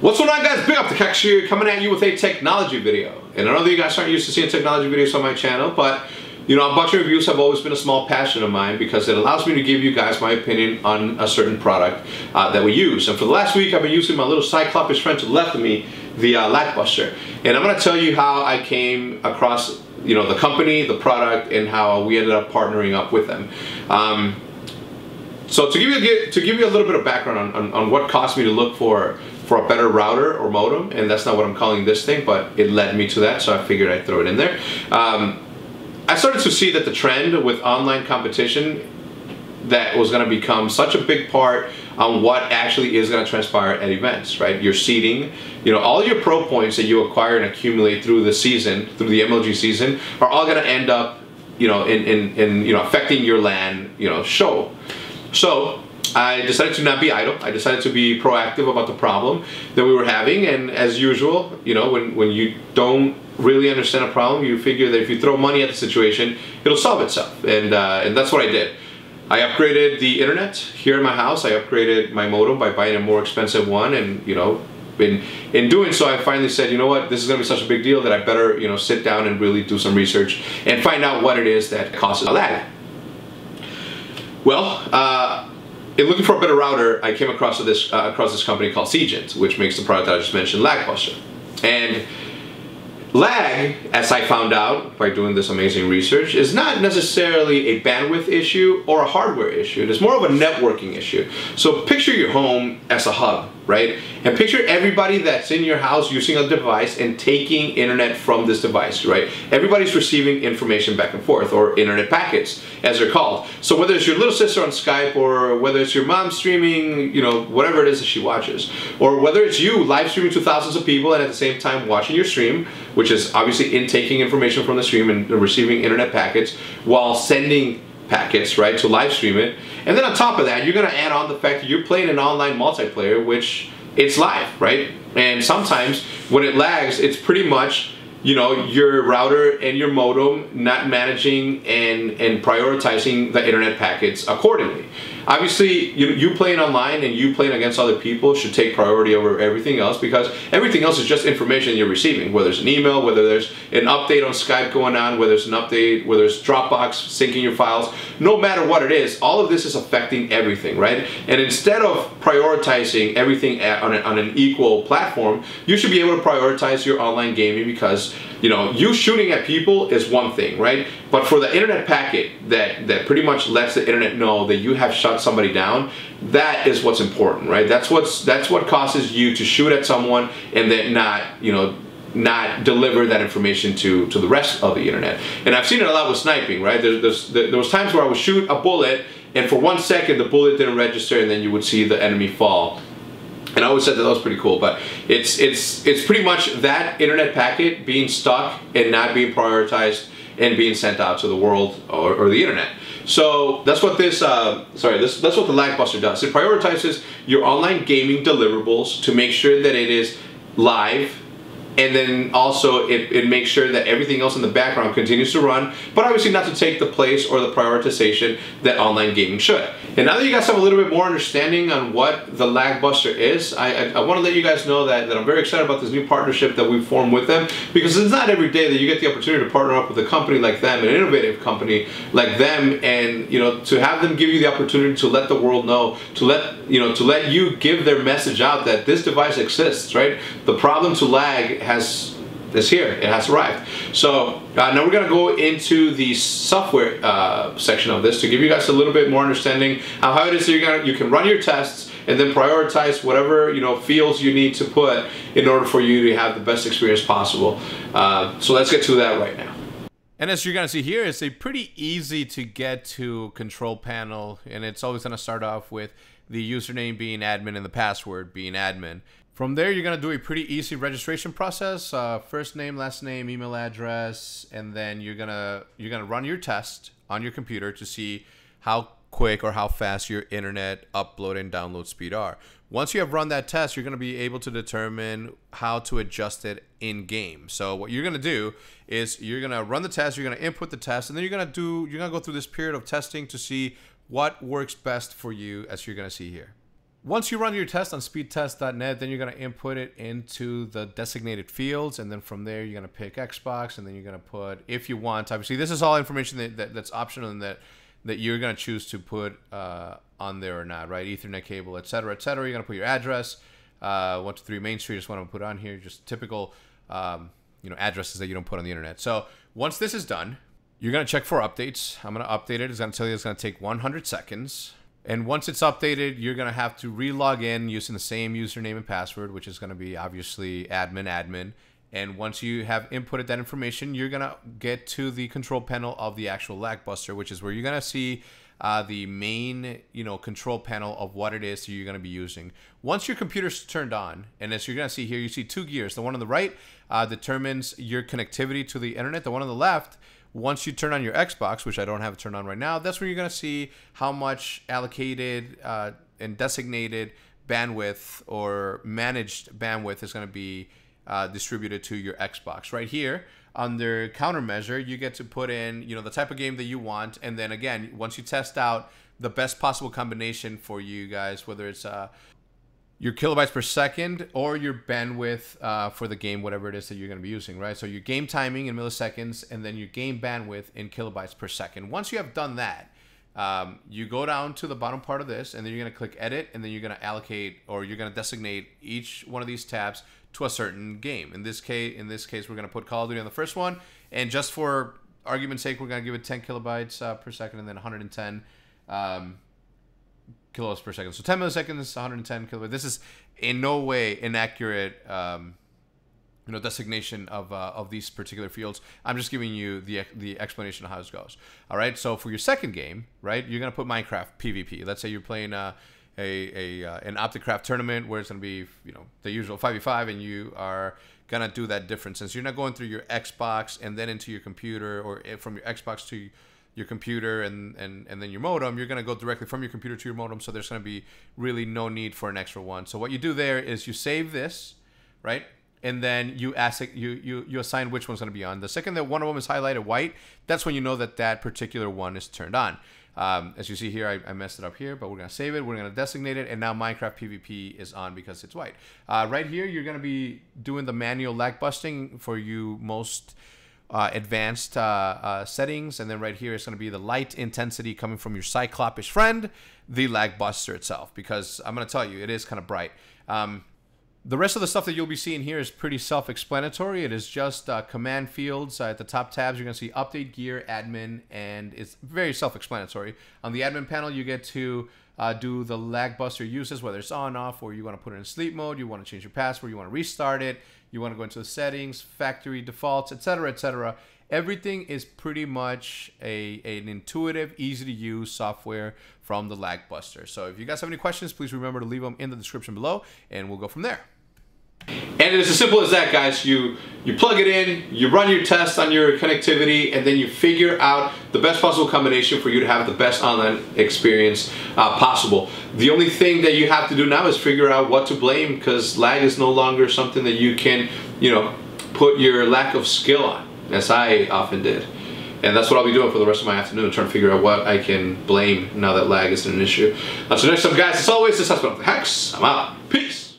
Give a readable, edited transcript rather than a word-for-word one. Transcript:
What's going on, guys? Big OpTic here, coming at you with a technology video. And I know that you guys aren't used to seeing technology videos on my channel, but you know, unboxing reviews have always been a small passion of mine because it allows me to give you guys my opinion on a certain product that we use. And for the last week, I've been using my little cyclopish friend to the left of me, the LAGBUSTER. And I'm going to tell you how I came across, you know, the company, the product, and how we ended up partnering up with them. So to give you a little bit of background on what caused me to look for a better router or modem, and that's not what I'm calling this thing, but it led me to that, so I figured I'd throw it in there. I started to see that the trend with online competition that was going to become such a big part on what actually is going to transpire at events, right? Your seeding, you know, all your pro points that you acquire and accumulate through the season, through the MLG season, are all going to end up, you know, in you know, affecting your LAN, you know, show. So I decided to not be idle. I decided to be proactive about the problem that we were having, and as usual, you know, when you don't really understand a problem, you figure that if you throw money at the situation, it'll solve itself, and that's what I did. I upgraded the internet here in my house. I upgraded my modem by buying a more expensive one, and you know, in doing so, I finally said, you know what, this is going to be such a big deal that I better, you know, sit down and really do some research and find out what it is that causes a lag. Well, in looking for a better router, I came across this company called Seagent, which makes the product that I just mentioned, LAGBUSTER. And lag, as I found out by doing this amazing research, is not necessarily a bandwidth issue or a hardware issue. It is more of a networking issue. So picture your home as a hub, right? And picture everybody that's in your house using a device and taking internet from this device, right? Everybody's receiving information back and forth, or internet packets, as they're called. So whether it's your little sister on Skype, or whether it's your mom streaming, you know, whatever it is that she watches, or whether it's you live streaming to thousands of people and at the same time watching your stream, which is obviously intaking information from the stream and receiving internet packets while sending packets, right, to live stream it. And then on top of that, you're going to add on the fact that you're playing an online multiplayer, which it's live, right? And sometimes when it lags, it's pretty much, you know, your router and your modem not managing and prioritizing the internet packets accordingly. Obviously, you playing online and you playing against other people should take priority over everything else, because everything else is just information you're receiving, whether it's an email, whether there's an update on Skype going on, whether it's an update, whether it's Dropbox syncing your files. No matter what it is, all of this is affecting everything, right? And instead of prioritizing everything on an equal platform, you should be able to prioritize your online gaming, because, you know, you shooting at people is one thing, right? But for the internet packet that pretty much lets the internet know that you have shut somebody down, that is what's important, right? That's what causes you to shoot at someone and then not, you know, not deliver that information to the rest of the internet. And I've seen it a lot with sniping, right? There was times where I would shoot a bullet, and for 1 second the bullet didn't register, and then you would see the enemy fall. And I always said that was pretty cool, but it's pretty much that internet packet being stuck and not being prioritized and being sent out to the world or the internet. So that's what this, that's what the LAGBUSTER does. It prioritizes your online gaming deliverables to make sure that it is live, and then also it makes sure that everything else in the background continues to run, but obviously not to take the place or the prioritization that online gaming should. And now that you guys have a little bit more understanding on what the LAGBUSTER is, I want to let you guys know that I'm very excited about this new partnership that we've formed with them, because it's not every day that you get the opportunity to partner up with a company like them, an innovative company like them, and you know, to have them give you the opportunity to let the world know, to let you give their message out that this device exists, right? The problem to lag is here. It has arrived. So now we're going to go into the software section of this to give you guys a little bit more understanding of how it is that you can run your tests and then prioritize whatever, you know, fields you need to put in order for you to have the best experience possible. So let's get to that right now. And as you're going to see here, it's a pretty easy to get to control panel, and it's always going to start off with the username being admin and the password being admin. From there, you're going to do a pretty easy registration process, first name, last name, email address, and then you're gonna run your test on your computer to see how quick or how fast your internet upload and download speed are. Once you have run that test, you're going to be able to determine how to adjust it in game. So what you're going to do is you're going to run the test, you're going to input the test, and then you're going to go through this period of testing to see what works best for you, as you're going to see here. Once you run your test on speedtest.net, then you're going to input it into the designated fields, and then from there you're going to pick Xbox, and then you're going to put, if you want, obviously this is all information that's optional and that you're going to choose to put on there or not, right? Ethernet cable, etc., etc. You're going to put your address, 123 Main Street. Just want to put on here just typical, addresses that you don't put on the internet. So once this is done, you're going to check for updates. I'm going to update it. It's going to tell you it's going to take 100 seconds. And once it's updated, you're going to have to re-log in using the same username and password, which is going to be obviously admin. And once you have inputted that information, you're going to get to the control panel of the actual LAGBUSTER, which is where you're going to see the main, control panel of what it is that you're going to be using. Once your computer's turned on, and as you're going to see here, you see two gears. The one on the right determines your connectivity to the internet. The one on the left, once you turn on your Xbox, which I don't have it turned on right now, that's where you're going to see how much allocated and designated bandwidth or managed bandwidth is going to be distributed to your Xbox. Right here, under countermeasure, you get to put in, the type of game that you want. And then again, once you test out the best possible combination for you guys, whether it's your kilobytes per second or your bandwidth for the game, whatever it is that you're going to be using, right? So your game timing in milliseconds and then your game bandwidth in kilobytes per second. Once you have done that, you go down to the bottom part of this, and then you're going to click edit, and then you're going to allocate, or you're going to designate each one of these tabs to a certain game. In this case, we're going to put Call of Duty on the first one, and just for argument's sake, we're going to give it 10 kilobytes per second, and then 110 kilobytes per second. So 10 milliseconds, 110 kilobytes. This is in no way inaccurate, designation of these particular fields. I'm just giving you the explanation of how this goes. All right. So for your second game, right, you're gonna put Minecraft PvP. Let's say you're playing an OpTic tournament where it's gonna be the usual 5v5, and you are gonna do that different. Since you're not going through your Xbox and then into your computer, or from your Xbox to your computer and then your modem, you're going to go directly from your computer to your modem, so there's going to be really no need for an extra one. So what you do there is you save this, right? And then you assign which one's going to be on. The second that one of them is highlighted white, that's when you know that particular one is turned on. As you see here, I messed it up here, but we're going to save it. We're going to designate it, and now Minecraft PvP is on because it's white. Right here, you're going to be doing the manual lag busting for you most advanced settings, and then right here is going to be the light intensity coming from your cyclopish friend, the LAGBUSTER itself, because I'm going to tell you, it is kind of bright. The rest of the stuff that you'll be seeing here is pretty self-explanatory. It is just command fields. At the top tabs, you're going to see update, gear, admin, and it's very self-explanatory. On the admin panel, you get to do the LAGBUSTER uses, whether it's on, off, or you want to put it in sleep mode, you want to change your password, you want to restart it, you want to go into the settings, factory defaults, etc., etc. Everything is pretty much an intuitive, easy-to-use software from the LAGBUSTER. So if you guys have any questions, please remember to leave them in the description below, and we'll go from there. And it's as simple as that, guys. You plug it in, you run your test on your connectivity, and then you figure out the best possible combination for you to have the best online experience possible. The only thing that you have to do now is figure out what to blame, because lag is no longer something that you can, put your lack of skill on, as I often did. And that's what I'll be doing for the rest of my afternoon, trying to figure out what I can blame now that lag isn't an issue. So next time, guys, as always, this has been OpTic. I'm out. Peace.